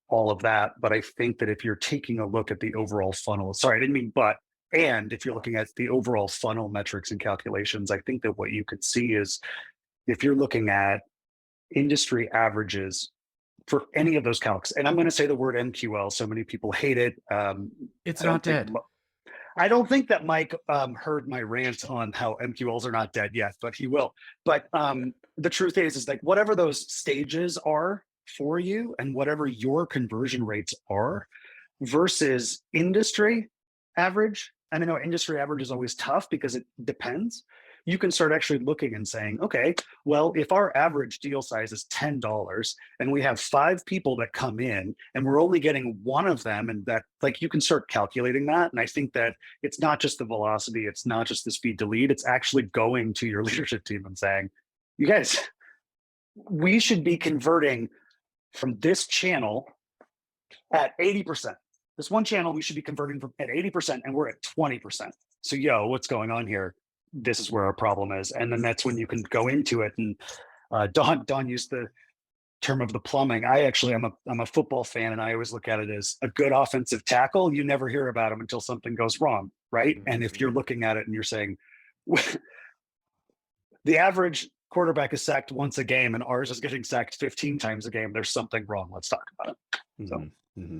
all of that. But I think that if you're taking a look at the overall funnel, sorry, I didn't mean but, and if you're looking at the overall funnel metrics and calculations, I think that what you could see is, if you're looking at industry averages for any of those calcs, and I'm going to say the word MQL, so many people hate it. It's not dead. I don't think that Mike heard my rant on how MQLs are not dead yet, but he will. But the truth is like whatever those stages are for you and whatever your conversion rates are versus industry average, and I know industry average is always tough because it depends. You can start actually looking and saying, okay, well, if our average deal size is $10 and we have 5 people that come in and we're only getting one of them, and that, like, you can start calculating that. And I think that it's not just the velocity, it's not just the speed to lead, it's actually going to your leadership team and saying, you guys, we should be converting from this channel at 80%. This one channel, we should be converting from at 80% and we're at 20%. So, what's going on here? This is where our problem is. And then that's when you can go into it. And Don used the term of the plumbing. I'm a football fan, and I always look at it as a good offensive tackle. You never hear about him until something goes wrong, right? And if you're looking at it and you're saying, the average quarterback is sacked once a game and ours is getting sacked 15 times a game, there's something wrong. Let's talk about it. So. Mm-hmm.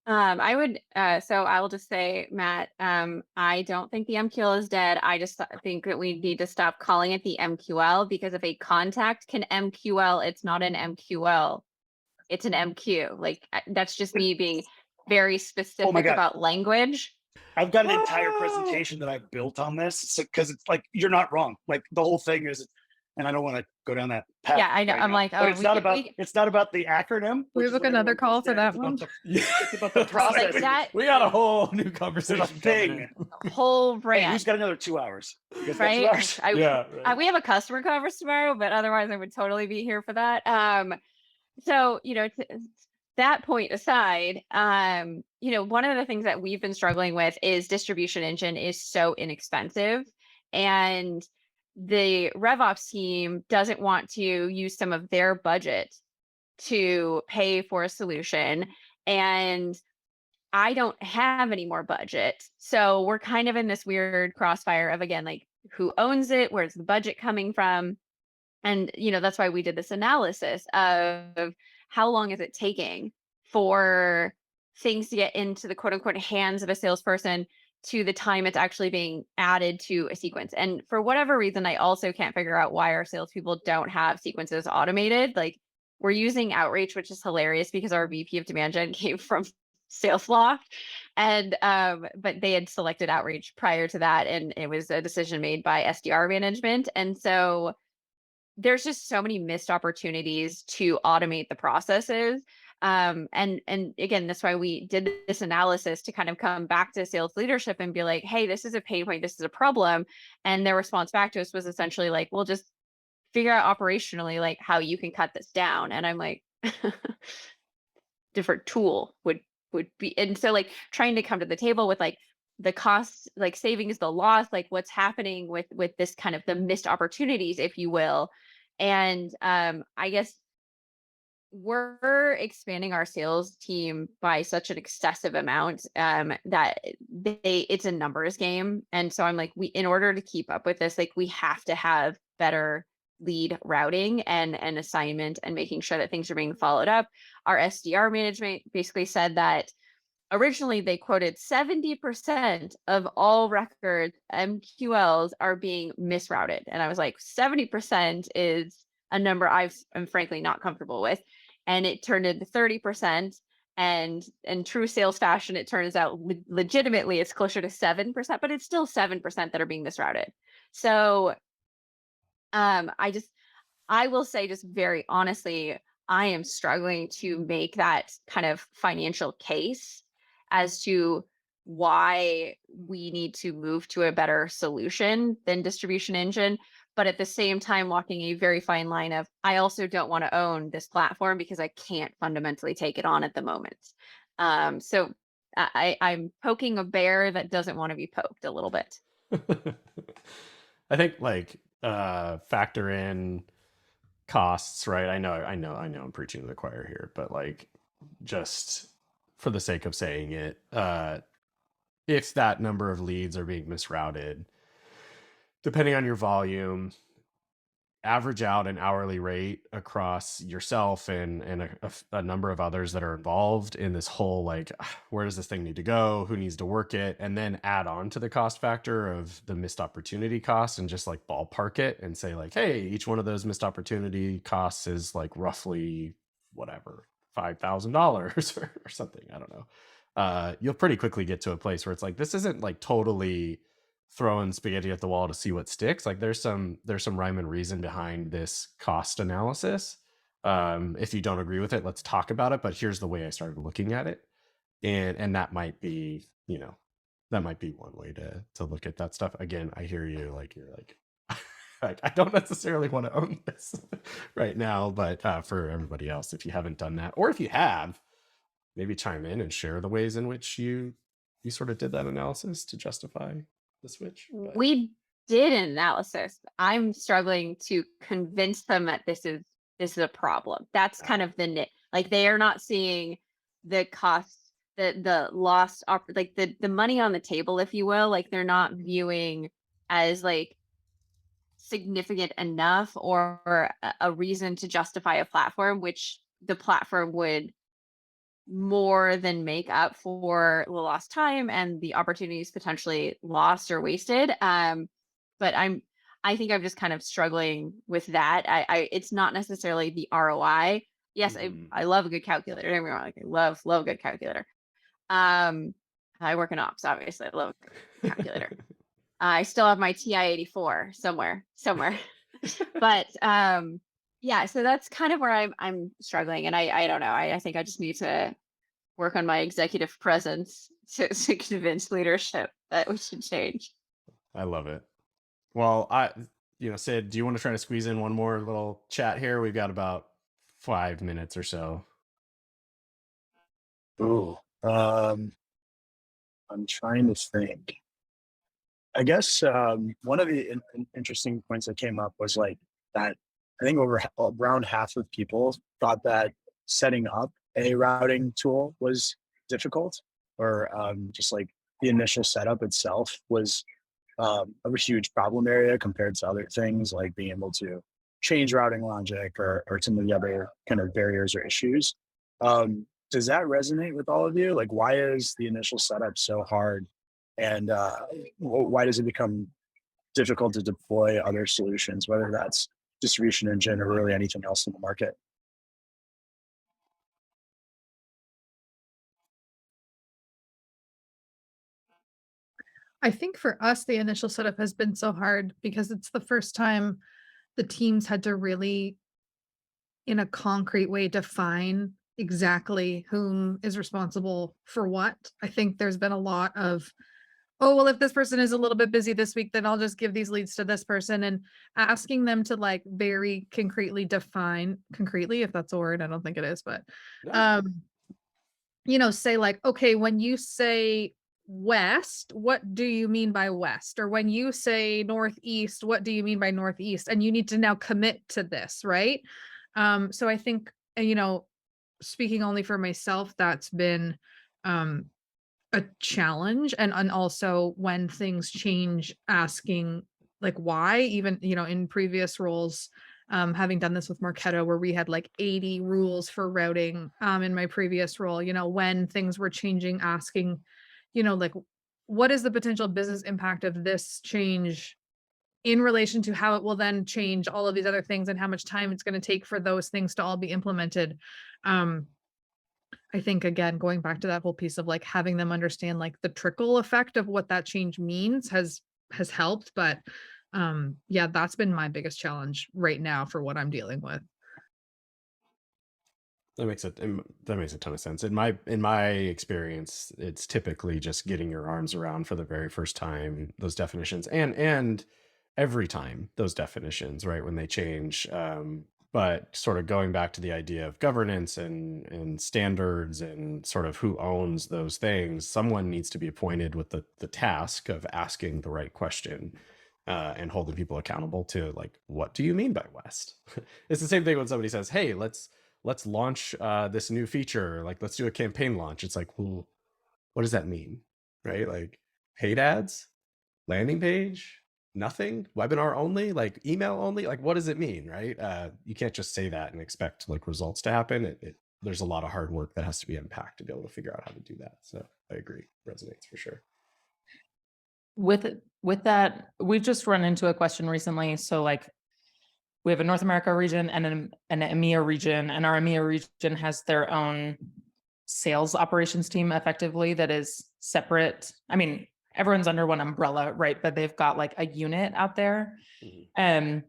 I would, so I will just say, Matt, I don't think the MQL is dead. I just think that we need to stop calling it the MQL, because if a contact can MQL, it's not an MQL. It's an MQ. Like, that's just me being very specific about language. I've got an entire presentation that I've built on this, because it's like, you're not wrong. Like, the whole thing is, and I don't want to go down that path. Yeah, I know. Right I'm now. like, but it's not about the acronym. We book another call for that one. It's about the process. Like that, We got a whole new conversation. Thing. whole brand. Hey, who's got another 2 hours? You guys got Right? 2 hours? Right. We have a customer conference tomorrow, but otherwise I would totally be here for that. So, that point aside, one of the things that we've been struggling with is distribution engine is so inexpensive, and the RevOps team doesn't want to use some of their budget to pay for a solution. And I don't have any more budget. So we're kind of in this weird crossfire of, again, like, who owns it? Where's the budget coming from? And, that's why we did this analysis of how long is it taking for things to get into the quote unquote hands of a salesperson to the time it's actually being added to a sequence. And for whatever reason, I also can't figure out why our salespeople don't have sequences automated. Like, we're using Outreach, which is hilarious because our VP of demand gen came from Salesloft, and but they had selected Outreach prior to that, and it was a decision made by SDR management. And so there's just so many missed opportunities to automate the processes. And again, that's why we did this analysis to kind of come back to sales leadership and be like, hey, this is a pain point, this is a problem. And their response back to us was essentially like, well, just figure out operationally like how you can cut this down. And I'm like, different tool would be. And so like trying to come to the table with like the costs, like savings, the loss, like what's happening with this kind of the missed opportunities, if you will. And I guess we're expanding our sales team by such an excessive amount that it's a numbers game. And so I'm like, in order to keep up with this, like we have to have better lead routing and assignment and making sure that things are being followed up. Our SDR management basically said that originally they quoted 70% of all records, MQLs, are being misrouted. And I was like, 70% is a number I'm frankly not comfortable with. And it turned into 30%. And in true sales fashion, it turns out legitimately it's closer to 7%, but it's still 7% that are being misrouted. So I will say just very honestly, I am struggling to make that kind of financial case as to why we need to move to a better solution than distribution engine. But at the same time, walking a very fine line of, I also don't want to own this platform because I can't fundamentally take it on at the moment. So I'm poking a bear that doesn't want to be poked a little bit. I think like factor in costs, right? I know I'm preaching to the choir here, but like just for the sake of saying it, if that number of leads are being misrouted, depending on your volume, average out an hourly rate across yourself and a number of others that are involved in this whole, like, where does this thing need to go? Who needs to work it? And then add on to the cost factor of the missed opportunity cost and just like ballpark it and say like, hey, each one of those missed opportunity costs is like roughly whatever, $5,000 or something. I don't know. You'll pretty quickly get to a place where it's like, this isn't like totally throwing spaghetti at the wall to see what sticks. Like there's some rhyme and reason behind this cost analysis. If you don't agree with it, let's talk about it. But here's the way I started looking at it. And that might be, that might be one way to look at that stuff. Again, I hear you, like, you're like, I don't necessarily want to own this right now, but for everybody else, if you haven't done that, or if you have, maybe chime in and share the ways in which you sort of did that analysis to justify the switch. But We did an analysis. I'm struggling to convince them that this is a problem. That's kind of the nit. Like they are not seeing the cost, the lost, like the money on the table, if you will. Like they're not viewing as like significant enough or a reason to justify a platform, which the platform would more than make up for the lost time and the opportunities potentially lost or wasted. But I think I'm just kind of struggling with that. It's not necessarily the ROI. Yes, I love a good calculator. Don't get me wrong, like I love a good calculator. I work in ops, obviously. I love a calculator. I still have my TI-84 somewhere. But yeah, so that's kind of where I'm struggling. And I don't know. I think I just need to work on my executive presence to convince leadership that we should change. I love it. Well, Sid, do you want to try to squeeze in one more little chat here? We've got about 5 minutes or so. Ooh, I'm trying to think. I guess one of the interesting points that came up was like that I think around half of people thought that setting up a routing tool was difficult, or just like the initial setup itself was a huge problem area compared to other things like being able to change routing logic or some of the other kind of barriers or issues. Does that resonate with all of you? Like, why is the initial setup so hard? And why does it become difficult to deploy other solutions, whether that's distribution engine or really anything else in the market? I think for us, the initial setup has been so hard because it's the first time the teams had to really, in a concrete way, define exactly whom is responsible for what. I think there's been a lot of, oh, well, if this person is a little bit busy this week, then I'll just give these leads to this person, and asking them to like very concretely define, concretely, if that's a word, I don't think it is, but No. say like, okay, when you say west, what do you mean by west? Or when you say northeast, what do you mean by northeast? And you need to now commit to this, right? So I think, speaking only for myself, that's been um a challenge. And also when things change, asking like why, even, in previous roles, having done this with Marketo, where we had like 80 rules for routing, in my previous role, when things were changing, asking, like, what is the potential business impact of this change in relation to how it will then change all of these other things, and how much time it's going to take for those things to all be implemented. Um, I think, again, going back to that whole piece of like having them understand like the trickle effect of what that change means has helped. But yeah, that's been my biggest challenge right now for what I'm dealing with. That makes a ton of sense. In my experience, it's typically just getting your arms around for the very first time those definitions, and every time those definitions, right, when they change. But sort of going back to the idea of governance and standards and sort of who owns those things, someone needs to be appointed with the task of asking the right question, and holding people accountable to like, what do you mean by West? It's the same thing when somebody says, hey, let's launch this new feature, like let's do a campaign launch. It's like, well, what does that mean? Right? Like paid ads, landing page, nothing, webinar only, like email only, like what does it mean? Right? You can't just say that and expect like results to happen. There's a lot of hard work that has to be unpacked to be able to figure out how to do that. So I agree, resonates for sure. With that, we've just run into a question recently. So like we have a North America region and an EMEA region, and our EMEA region has their own sales operations team effectively that is separate. I mean, everyone's under one umbrella, right? But they've got like a unit out there. And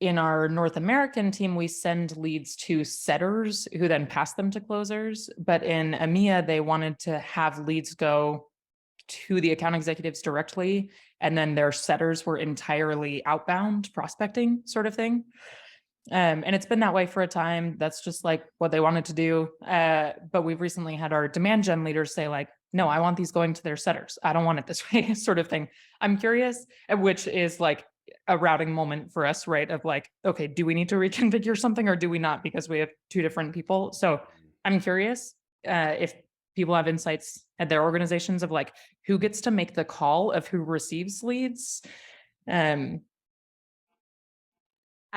in our North American team, we send leads to setters who then pass them to closers. But in EMEA, they wanted to have leads go to the account executives directly, and then their setters were entirely outbound prospecting sort of thing. And it's been that way for a time. That's just like what they wanted to do. But we've recently had our demand gen leaders say like, no, I want these going to their setters. I don't want it this way, sort of thing. I'm curious, which is like a routing moment for us, right? Of like, okay, do we need to reconfigure something or do we not? Because we have two different people. So I'm curious if people have insights at their organizations of like, who gets to make the call of who receives leads. I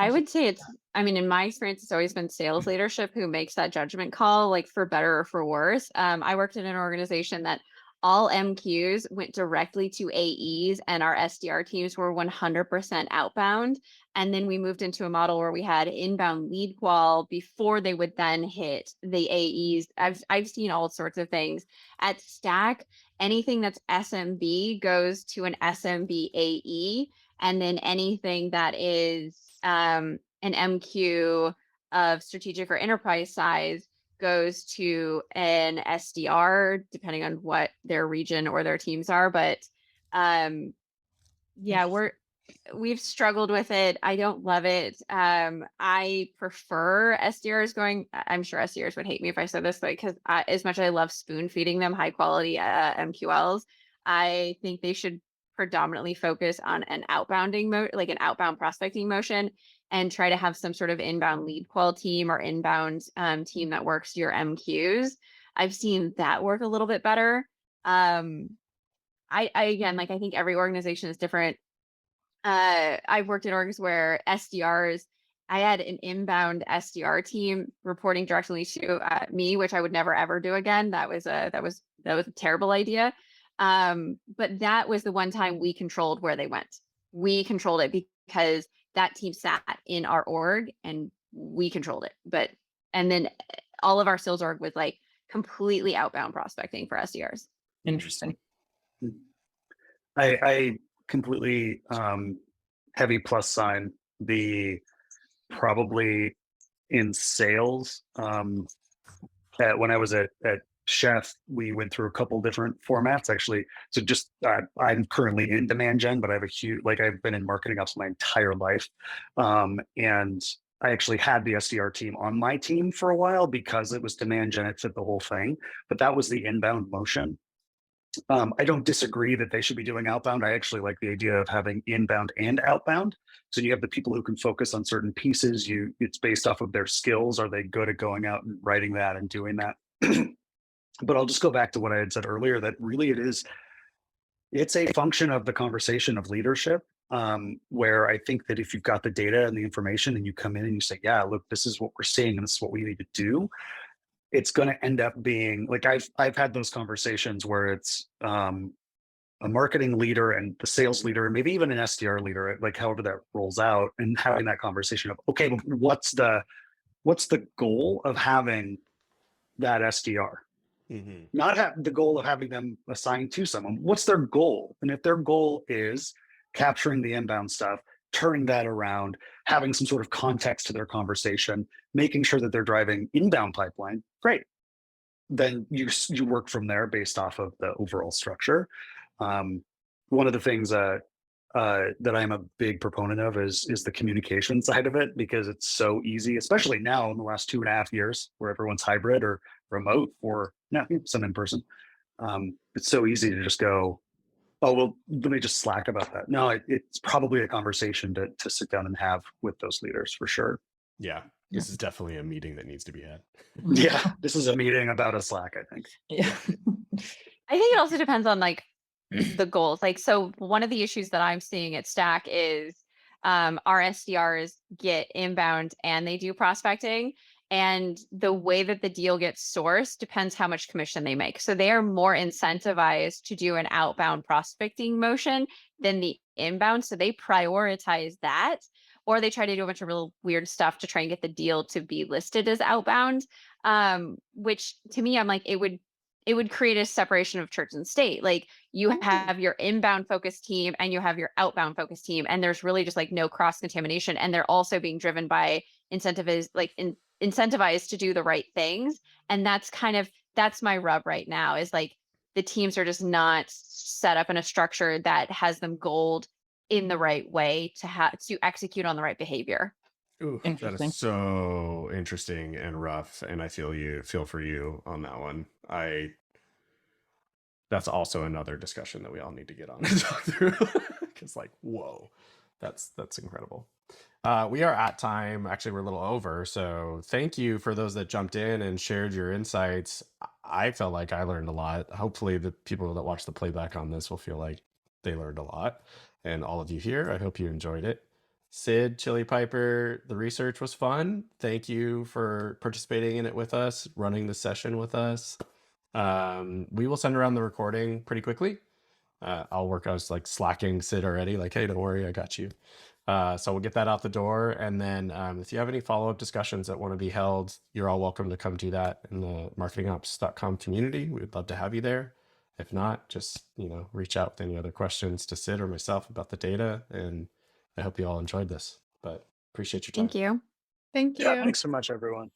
would say in my experience, it's always been sales leadership who makes that judgment call, like for better or for worse. I worked in an organization that all MQs went directly to AEs, and our SDR teams were 100% outbound. And then we moved into a model where we had inbound lead qual before they would then hit the AEs. I've seen all sorts of things at Stack. Anything that's SMB goes to an SMB AE, and then anything that is an MQ of strategic or enterprise size goes to an SDR, depending on what their region or their teams are. But yeah, we've struggled with it. I don't love it. I prefer SDRs going. I'm sure SDRs would hate me if I said this, because as much as I love spoon feeding them high quality MQLs, I think they should predominantly focus on an outbounding like an outbound prospecting motion, and try to have some sort of inbound lead qual team or inbound team that works your MQs. I've seen that work a little bit better. I again, like, I think every organization is different. I've worked in orgs where SDRs I had an inbound SDR team reporting directly to me, which I would never ever do again. That was a terrible idea. But that was the one time we controlled where they went. We controlled it because that team sat in our org and we controlled it. And then all of our sales org was like completely outbound prospecting for SDRs. Interesting. I completely heavy plus sign the probably in sales. When I was at Chef, we went through a couple different formats actually. So just I'm currently in demand gen, but I have a huge, like I've been in marketing ops my entire life. And I actually had the SDR team on my team for a while because it was demand gen, it fit the whole thing, but that was the inbound motion. I don't disagree that they should be doing outbound. I actually like the idea of having inbound and outbound. So you have the people who can focus on certain pieces. It's based off of their skills. Are they good at going out and writing that and doing that? But I'll just go back to what I had said earlier, that really it's a function of the conversation of leadership, where I think that if you've got the data and the information and you come in and you say, yeah, look, this is what we're seeing and this is what we need to do, it's going to end up being like, I've had those conversations where it's a marketing leader and the sales leader, and maybe even an SDR leader, like however that rolls out, and having that conversation of, okay, well, what's the goal of having that SDR? Mm-hmm. Not have the goal of having them assigned to someone. What's their goal? And if their goal is capturing the inbound stuff, turning that around, having some sort of context to their conversation, making sure that they're driving inbound pipeline, great. Then you work from there based off of the overall structure. One of the things that I'm a big proponent of is the communication side of it, because it's so easy, especially now in the last 2.5 years where everyone's hybrid or remote or some in person. It's so easy to just go, oh, well, let me just slack about that. No, it's probably a conversation to sit down and have with those leaders for sure. Yeah, this is definitely a meeting that needs to be had. Yeah, this is a meeting about a Slack, I think. Yeah. I think it also depends on like the goals. Like, so one of the issues that I'm seeing at Stack is our SDRs get inbound and they do prospecting. And the way that the deal gets sourced depends how much commission they make. So they are more incentivized to do an outbound prospecting motion than the inbound. So they prioritize that, or they try to do a bunch of real weird stuff to try and get the deal to be listed as outbound. Which to me, I'm like, it would create a separation of church and state. Like you have your inbound focused team and you have your outbound focused team, and there's really just like no cross contamination. And they're also being driven by incentivized to do the right things. And that's my rub right now, is like the teams are just not set up in a structure that has them goaled in the right way to execute on the right behavior. Ooh, that Interesting. is so interesting and rough, and I feel for you on that one. That's also another discussion that we all need to get on and talk through, because like, whoa, that's incredible. We are at time. Actually, we're a little over. So thank you for those that jumped in and shared your insights. I felt like I learned a lot. Hopefully the people that watch the playback on this will feel like they learned a lot. And all of you here, I hope you enjoyed it. Sid, Chili Piper, the research was fun. Thank you for participating in it with us, running the session with us. We will send around the recording pretty quickly. I was like slacking Sid already, like, hey, don't worry, I got you. So we'll get that out the door. And then if you have any follow-up discussions that want to be held, you're all welcome to come do that in the marketingops.com community. We would love to have you there. If not, just, reach out with any other questions to Sid or myself about the data. And I hope you all enjoyed this, but appreciate your time. Thank you. Thank you. Yeah, thanks so much, everyone.